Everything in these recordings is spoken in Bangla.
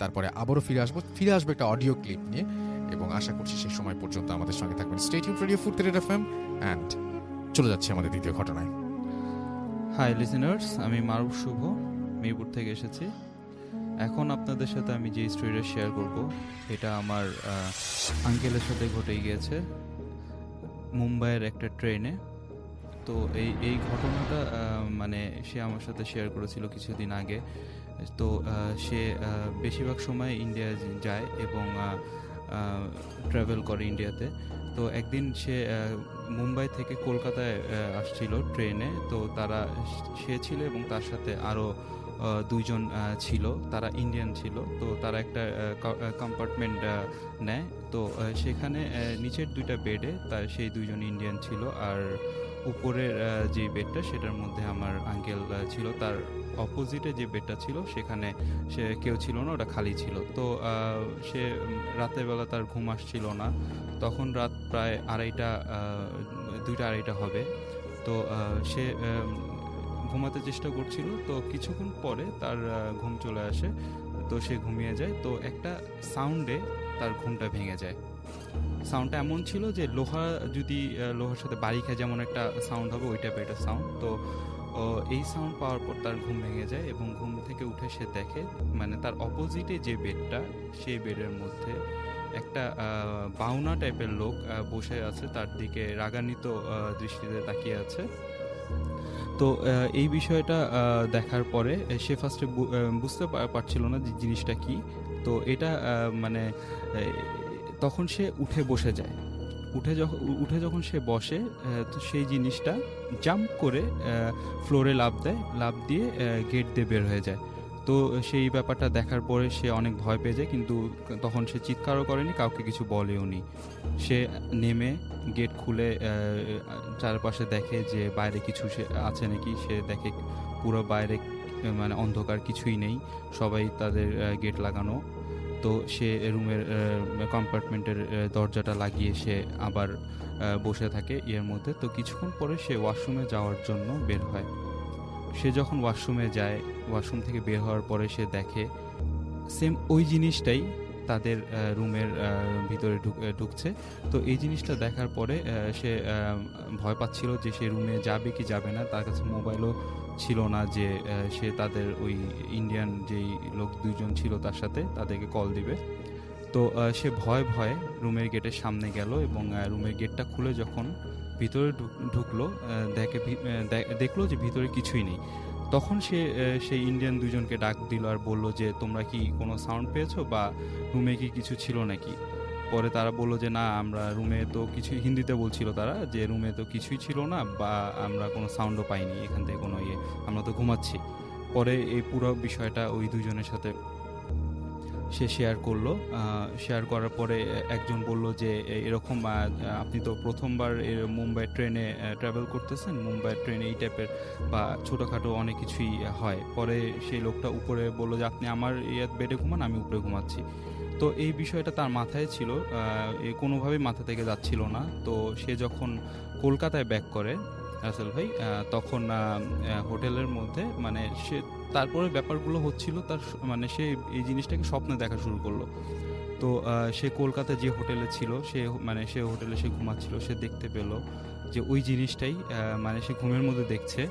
তারপরে আবারও ফিরে আসবো একটা অডিও ক্লিপ নিয়ে, এবং আশা করছি সেই সময় পর্যন্ত আমাদের সঙ্গে থাকবেন। স্টে টিউনড রেডিও ফুরতের এফএম, অ্যান্ড চলে যাচ্ছে আমাদের দ্বিতীয় ঘটনায়। হাই লিসেনার্স, আমি মারুফ শুভ, মিরপুর থেকে এসেছি। এখন আপনাদের সাথে আমি যে স্টোরিটা শেয়ার করব, এটা আমার আঙ্কেলের সাথে ঘটে গিয়েছে মুম্বাইয়ের একটা ট্রেনে। তো এই ঘটনাটা মানে সে আমার সাথে শেয়ার করেছিল কিছুদিন আগে। তো সে বেশিরভাগ সময় ইন্ডিয়া যায় এবং ট্রাভেল করে ইন্ডিয়াতে। তো একদিন সে মুম্বাই থেকে কলকাতায় আসছিল ট্রেনে। তো সে ছিল এবং তার সাথে আরও দুইজন ছিল, তারা ইন্ডিয়ান ছিল। তো তারা একটা কম্পার্টমেন্ট নেয়। তো সেখানে নিচের দুইটা বেডে সেই দুইজন ইন্ডিয়ান ছিল, আর উপরের যে বেডটা সেটার মধ্যে আমার আঙ্কেল ছিল। তার অপোজিটে যে বেডটা ছিল সেখানে সে কেউ ছিল না, ওটা খালি ছিল। তো সে রাতের বেলা তার ঘুম আসছিল না। তখন রাত প্রায় 2টা-2:30 হবে। তো সে ঘুমাতে চেষ্টা করছিল। তো কিছুক্ষণ পরে তার ঘুম চলে আসে, তো সে ঘুমিয়ে যায়। তো একটা সাউন্ডে তার ঘুমটা ভেঙে যায়। সাউন্ডটা এমন ছিল যে লোহার সাথে বাড়ি খায় যেমন একটা সাউন্ড হবে, ওই টাইপের একটা সাউন্ড। তো এই সাউন্ড পাওয়ার পর তার ঘুম ভেঙে যায় এবং ঘুম থেকে উঠে সে দেখে মানে তার অপোজিটে যে বেডটা, সেই বেডের মধ্যে একটা বাউনা টাইপের লোক বসে আছে, তার দিকে রাগান্বিত দৃষ্টিতে তাকিয়ে আছে। তো এই বিষয়টা দেখার পরে সে ফার্স্টে বুঝতে পারছিল না যে জিনিসটা কি। তো এটা মানে তখন সে উঠে বসে যায়। উঠে যখন সে বসে, তো সেই জিনিসটা জাম্প করে ফ্লোরে লাফ দিয়ে গেট দিয়ে বের হয়ে যায়। তো সেই ব্যাপারটা দেখার পরে সে অনেক ভয় পেয়ে যায়, কিন্তু তখন সে চিৎকারও করেনি, কাউকে কিছু বলেও নি। সে নেমে গেট খুলে চারপাশে দেখে যে বাইরে কিছু সে আছে নাকি। সে দেখে পুরো বাইরে মানে অন্ধকার, কিছুই নেই, সবাই তাদের গেট লাগানো। তো সে রুমের কম্পার্টমেন্টের দরজাটা লাগিয়ে সে আবার বসে থাকে মধ্যে। তো কিছুক্ষণ পরে সে ওয়াশরুমে যাওয়ার জন্য বের হয়। সে যখন ওয়াশরুমে যায়, ওয়াশরুম থেকে বের হওয়ার পরে সে দেখে সেম ওই জিনিসটাই তাদের রুমের ভিতরে ঢুকছে। তো এই জিনিসটা দেখার পরে সে ভয় পাচ্ছিল যে সে রুমে যাবে কি যাবে না। তার কাছে মোবাইলও ছিল না যে সে তাদের ওই ইন্ডিয়ান যেই লোক দুইজন ছিল তার সাথে তাদেরকে কল দিবে। তো সে ভয়ে রুমের গেটের সামনে গেল এবং রুমের গেটটা খুলে যখন ভিতরে ঢুকলো, দেখলো যে ভিতরে কিছুই নেই। তখন সে সেই ইন্ডিয়ান দুজনকে ডাক দিল আর বলল যে তোমরা কি কোনো সাউন্ড পেয়েছো বা রুমে কি কিছু ছিল নাকি। পরে তারা বলল যে না, আমরা রুমে তো কিছু, হিন্দিতে বলছিল তারা, যে রুমে তো কিছুই ছিল না বা আমরা কোনো সাউন্ডও পাইনি এখান থেকে কোনো আমরা তো ঘুমাচ্ছি। পরে এই পুরো বিষয়টা ওই দুজনের সাথে সে শেয়ার করলো। শেয়ার করার পরে একজন বলল যে এরকম আপনি তো প্রথমবার মুম্বাই ট্রেনে ট্রাভেল করতেছেন, মুম্বাই ট্রেনে এই টাইপের বা ছোটোখাটো অনেক কিছুই হয়। পরে সেই লোকটা উপরে বলল যে আপনি আমার বেডে ঘুমান, আমি উপরে ঘুমাচ্ছি। তো এই বিষয়টা তার মাথায় ছিল, কোনোভাবেই মাথা থেকে যাচ্ছিল না। তো সে যখন কলকাতায় ব্যাক করে রাসেল ভাই, তখন হোটেলের মধ্যে মানে সে তারপরে ব্যাপারগুলো হচ্ছিল তার মানে সে এই জিনিসটাকে স্বপ্নে দেখা শুরু করলো। তো সে কলকাতায় যে হোটেলে ছিল, সে হোটেলে সে ঘুমাচ্ছিল, সে দেখতে পেল যে ওই জিনিসটাই মানে সে ঘুমের মধ্যে দেখছে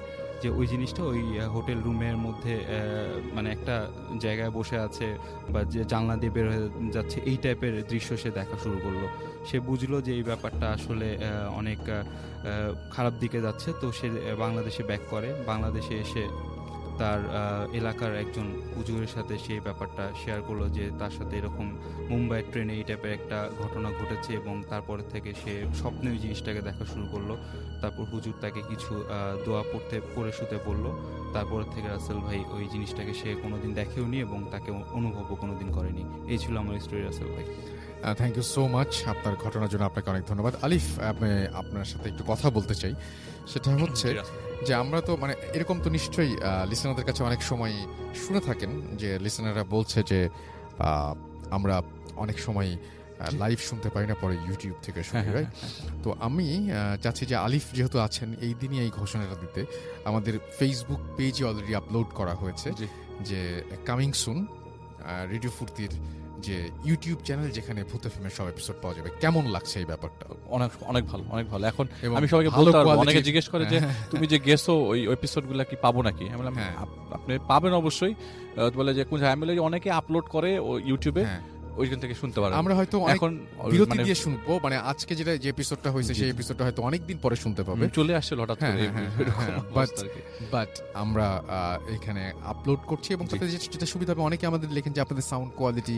যে ওই জিনিসটা ওই হোটেল রুমের মধ্যে মানে একটা জায়গায় বসে আছে বা যে জানলা দিয়ে বের হয়ে যাচ্ছে, এই টাইপের দৃশ্য সে দেখা শুরু করলো। সে বুঝলো যে এই ব্যাপারটা আসলে অনেক খারাপ দিকে যাচ্ছে। তো সে বাংলাদেশে ব্যাক করে। বাংলাদেশে এসে তার এলাকার একজন হুজুরের সাথে সেই ব্যাপারটা শেয়ার করলো যে তার সাথে এরকম মুম্বাইয়ের ট্রেনে এই টাইপের একটা ঘটনা ঘটেছে, এবং তারপর থেকে সে স্বপ্নে ওই জিনিসটাকে দেখা শুরু করলো। তারপর হুজুর তাকে কিছু দোয়া পড়ে শুতে বললো। তারপর থেকে রাসেল ভাই ওই জিনিসটাকে সে কোনোদিন দেখেও নি এবং তাকে অনুভবও কোনোদিন করেনি। এই ছিল আমার স্টোরি রাসেল ভাই। থ্যাংক ইউ সো মাচ আপনার ঘটনার জন্য, আপনাকে অনেক ধন্যবাদ। আলিফ, আমি আপনার সাথে একটু কথা বলতে চাই। সেটা হচ্ছে যে আমরা তো মানে এরকম তো নিশ্চয়ই লিসেনারদের কাছে অনেক সময় শুনে থাকেন যে লিসেনাররা বলছে যে আমরা অনেক সময় লাইভ শুনতে পারি না, পরে ইউটিউব থেকে শুনি, রাইট? তো আমি চাচ্ছি যে আলিফ যেহেতু আছেন এই দিনই এই ঘোষণাটা দিতে। আমাদের ফেসবুক পেজে অলরেডি আপলোড করা হয়েছে যে কামিং সুন রেডিও ফুর্তির যে ইউটিউব চ্যানেল, যেখানে ভূত এফএম এর সব এপিসোড পাওয়া যাবে, কেমন লাগছে এই ব্যাপারটা? অনেক অনেক ভালো, অনেক ভালো। এখন এবং আমি সবাইকে ভালো বলতে পারবো, অনেকে quality-র- জিজ্ঞেস করে যে তুমি যে গেছো ওই এপিসোডগুলো কি পাবো নাকি, আমি বললাম হ্যাঁ। আপনি পাবেন অবশ্যই। বলে যে কোন জায়গায়, আমি বলি যে অনেকে আপলোড করে ইউটিউবে, হ্যাঁ, ওইখান থেকে শুনতে পারেন। আমরা হয়তো অনেক এখন বিরতি মানে দিয়ে শুনবো, মানে আজকে যে এপিসোডটা হয়েছে জি, সেই জি। এপিসোডটা হয়তো অনেকদিন পরে শুনতে পাবে। চলে আসছিল হঠাৎ হ্যাঁ, করে হ্যাঁ, এরকম হ্যাঁ, অবস্থা আর কি। বাট আমরা এখানে আপলোড করছি, এবং জি। তাতে যেটা সুবিধা হবে, অনেকে আমাদের লেখেন যে আপনাদের সাউন্ড কোয়ালিটি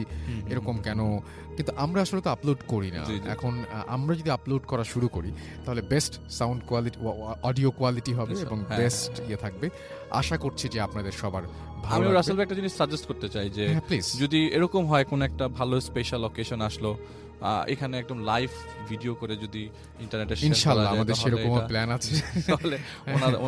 এরকম কেন, কিন্তু আমরা আসলে তো আপলোড করি না। জি, জি। এখন আমরা যদি আপলোড করা শুরু করি তাহলে best sound quality, audio quality হবে Yes, এবং হ্যাঁ, বেস্ট থাকবে। আশা করছি যে আপনাদের সবার ভালো আমি লাগবে। রাসেল ভাই একটা জিনিস সাজেস্ট করতে চাই যে হ্যাঁ, প্লিজ। যদি এরকম হয় কোন একটা ভালো স্পেশাল অকেশন আসলো, এখানে একদম লাইভ ভিডিও করে যদি ইন্টারনেটে ইনশাআল্লাহ আমাদের সেরকম প্ল্যান আছে। তাহলে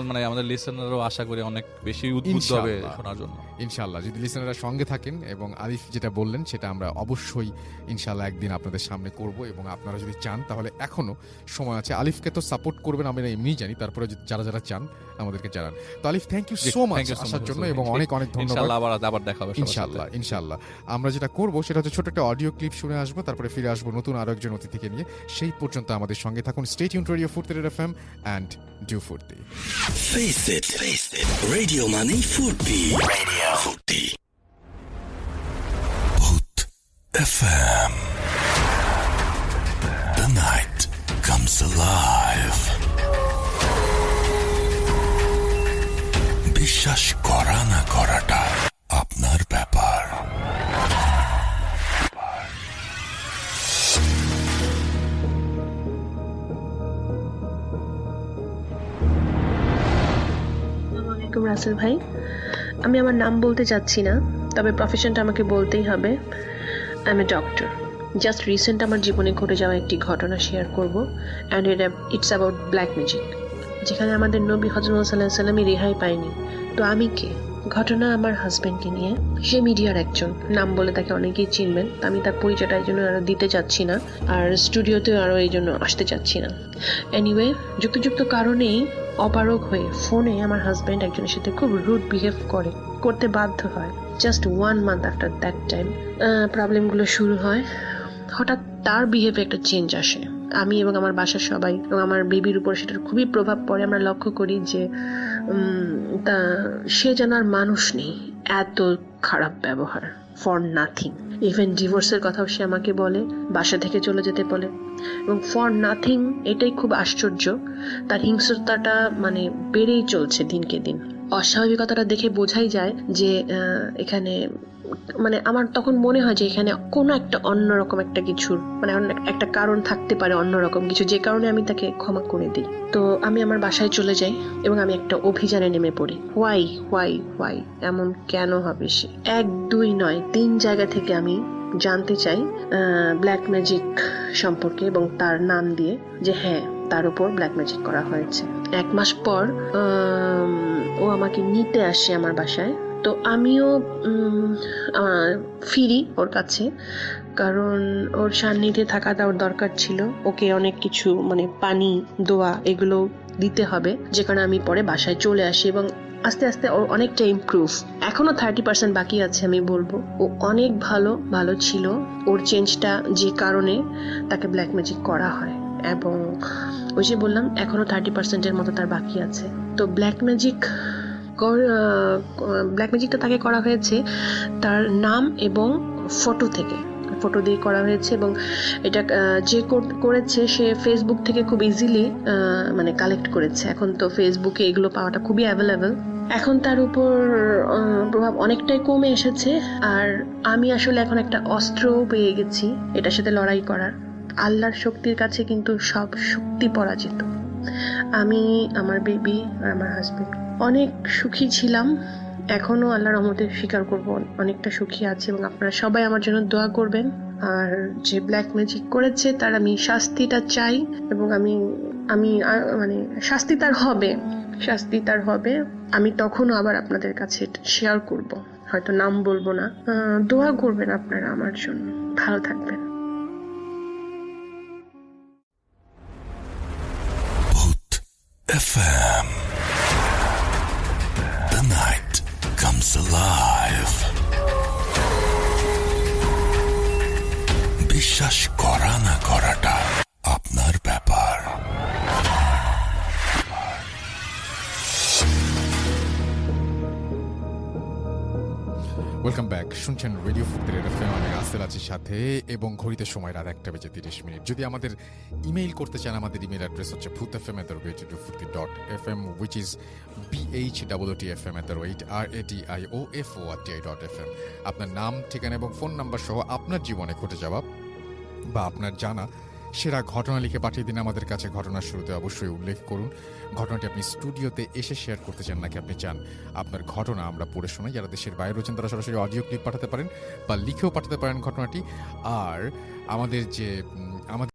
মানে আমাদের লিসেনারও আশা করি অনেক বেশি উদ্বুদ্ধ হবে ইনশাআল্লাহ। শোনার জন্য। ইনশাআল্লাহ যদি লিসেনাররা সঙ্গে থাকেন, এবং আলিফ যেটা বললেন সেটা আমরা অবশ্যই ইনশাআল্লাহ একদিন আপনাদের সামনে করব, এবং আপনারা যদি চান তাহলে এখনো সময় আছে। আলিফকে তো সাপোর্ট করবেন আমরা এমনিই জানি, তারপরে যারা যারা চান আমাদেরকে জানান। তো আলিফ, thank you G, so much thank you so আসার much, জন্য, রাসেল এবং ভাই। অনেক অনেক ধন্যবাদ। ইনশাআল্লাহ আবার দেখা হবে সবার সাথে। ইনশাআল্লাহ ইনশাআল্লাহ আমরা যেটা করব সেটা হচ্ছে ছোট একটা অডিও ক্লিপ শুনে আসবো, তারপরে ফিরে আসবো নতুন আরো একজন অতিথিকে নিয়ে। সেই পর্যন্ত আমাদের সঙ্গে থাকুন। স্টে টিউনড রেডিও ফুর্তি এফএম অ্যান্ড ডু ফুর্তি। Face it. Radio Money Furti. Radio Furti. Boot FM. The night comes alive. বিশ্বাস করা না করাটা আপনার ব্যাপার। আসসালামু আলাইকুম রাসেল ভাই, আমি আমার নাম বলতে চাচ্ছি না, তবে প্রফেশনটা আমাকে বলতেই হবে। I M a doctor. Just recent আমার জীবনে ঘটে যাওয়া একটি ঘটনা শেয়ার করব, and it's about black magic, যেখানে আমাদের নবী হযরত মুহাম্মদ সাল্লাল্লাহু আলাইহি সাল্লামই রেহাই পায়নি। তো আমি কে? ঘটনা আমার হাজব্যান্ডকে নিয়ে। সে মিডিয়ার একজন, নাম বলে তাকে অনেকেই চিনবেন, তো আমি তার পরিচয়টা এই জন্য আরও দিতে চাচ্ছি না, আর স্টুডিওতেও আরও এই জন্য আসতে চাচ্ছি না। এনিওয়ে, যুক্ত কারণেই অপারগ হয়ে ফোনে আমার হাজব্যান্ড একজনের সাথে খুব রুড বিহেভ করতে বাধ্য হয়। Just 1 month after that time প্রবলেমগুলো শুরু হয়। হঠাৎ তার বিহেভে একটা চেঞ্জ আসে। আমি এবং আমার বাসার সবাই এবং আমার বেবির উপর সেটার খুবই প্রভাব পড়ে। আমরা লক্ষ্য করি যে সে যেন আর মানুষ নেই, এত খারাপ ব্যবহার, ফর নাথিং। ইভেন ডিভোর্সের কথাও সে আমাকে বলে, বাসা থেকে চলে যেতে বলে, এবং ফর নাথিং। এটাই খুব আশ্চর্য, তার হিংস্রতাটা মানে বেড়েই চলছে দিনকে দিন। অস্বাভাবিকতাটা দেখে বোঝাই যায় যে এখানে মানে আমার তখন মনে হয় যে এখানে কোনো একটা অন্যরকম একটা কিছুর মানে একটা কারণ থাকতে পারে, অন্যরকম কিছু, যে কারণে আমি তাকে ক্ষমা করে দিই। তো আমি আমার বাসায় চলে যাই এবং আমি একটা অভিযানে নেমে পড়ি। হোয়াই এমন কেন হবে সে? 1, 2 নয়, 3 জায়গা থেকে আমি জানতে চাই ব্ল্যাক ম্যাজিক সম্পর্কে, এবং তার নাম দিয়ে যে হ্যাঁ, তার উপর ব্ল্যাক ম্যাজিক করা হয়েছে। 1 মাস পর ও আমাকে নিতে আসে আমার বাসায়। তো আমিও ফিরি ওর কাছে, কারণ ওর সান্নিধ্যে থাকাটা ওর দরকার ছিল। ওকে অনেক কিছু মানে পানি, দোয়া এগুলো দিতে হবে, যে কারণে আমি পরে বাসায় চলে আসি, এবং আস্তে আস্তে ওর অনেকটা ইমপ্রুভ। এখনো 30% বাকি আছে আমি বলবো। ও অনেক ভালো ছিল। ওর চেঞ্জটা যে কারণে তাকে ব্ল্যাক ম্যাজিক করা হয়, এবং ওই যে বললাম এখনো 30%-এর মতো তার বাকি আছে। তো ব্ল্যাক ম্যাজিকটা তাকে করা হয়েছে তার নাম এবং ফটো দিয়ে করা হয়েছে, এবং এটা যে করেছে সে ফেসবুক থেকে খুব ইজিলি মানে কালেক্ট করেছে। এখন তো ফেসবুকে এগুলো পাওয়াটা খুবই অ্যাভেলেবল। এখন তার উপর প্রভাব অনেকটাই কমে এসেছে, আর আমি আসলে এখন একটা অস্ত্রও পেয়ে গেছি এটার সাথে লড়াই করার। আল্লাহর শক্তির কাছে কিন্তু সব শক্তি পরাজিত। আমি, আমার বেবি আর আমার হাজবেন্ড অনেক সুখী ছিলাম। এখনো আল্লাহর রহমতে স্বীকার করব অনেকটা সুখী আছে, এবং আপনারা সবাই আমার জন্য দোয়া করবেন। আর যে ব্ল্যাক ম্যাজিক করেছে তার আমি শাস্তিটা চাই, এবং আমি মানে শাস্তি তার হবে। আমি তখনও আবার আপনাদের কাছে শেয়ার করব, হয়তো নাম বলবো না। দোয়া করবেন আপনারা আমার জন্য। ভালো থাকবেন। Boot FM. The night comes alive. বিশ্বাস করা না করাটা আপনার ব্যাপার। ওয়েলকাম ব্যাক, শুনছেন রেডিও ফুর্তি রেড এফএম। আমি আসেল আছি সাথে, এবং ঘড়িতে সময় রাত 1:30 যদি আমাদের ইমেইল করতে চান, আমাদের ইমেইল অ্যাড্রেস হচ্ছে bhutfm@radiofurti.fm, which is bhwtfm@radiofurti.fm। আপনার নাম, ঠিকানা এবং ফোন নাম্বার সহ আপনার জীবনে ঘটে যাওয়া বা আপনার জানা সেরা ঘটনা লিখে পাঠিয়ে দিন আমাদের কাছে। ঘটনার শুরুতে অবশ্যই উল্লেখ করুন ঘটনাটি আপনি স্টুডিওতে এসে শেয়ার করতে চান নাকি আপনি চান আপনার ঘটনা আমরা পড়ে শোনাই। যারা দেশের বাইরে রয়েছেন তারা সরাসরি অডিও ক্লিপ পাঠাতে পারেন বা লিখেও পাঠাতে পারেন ঘটনাটি। আর আমাদের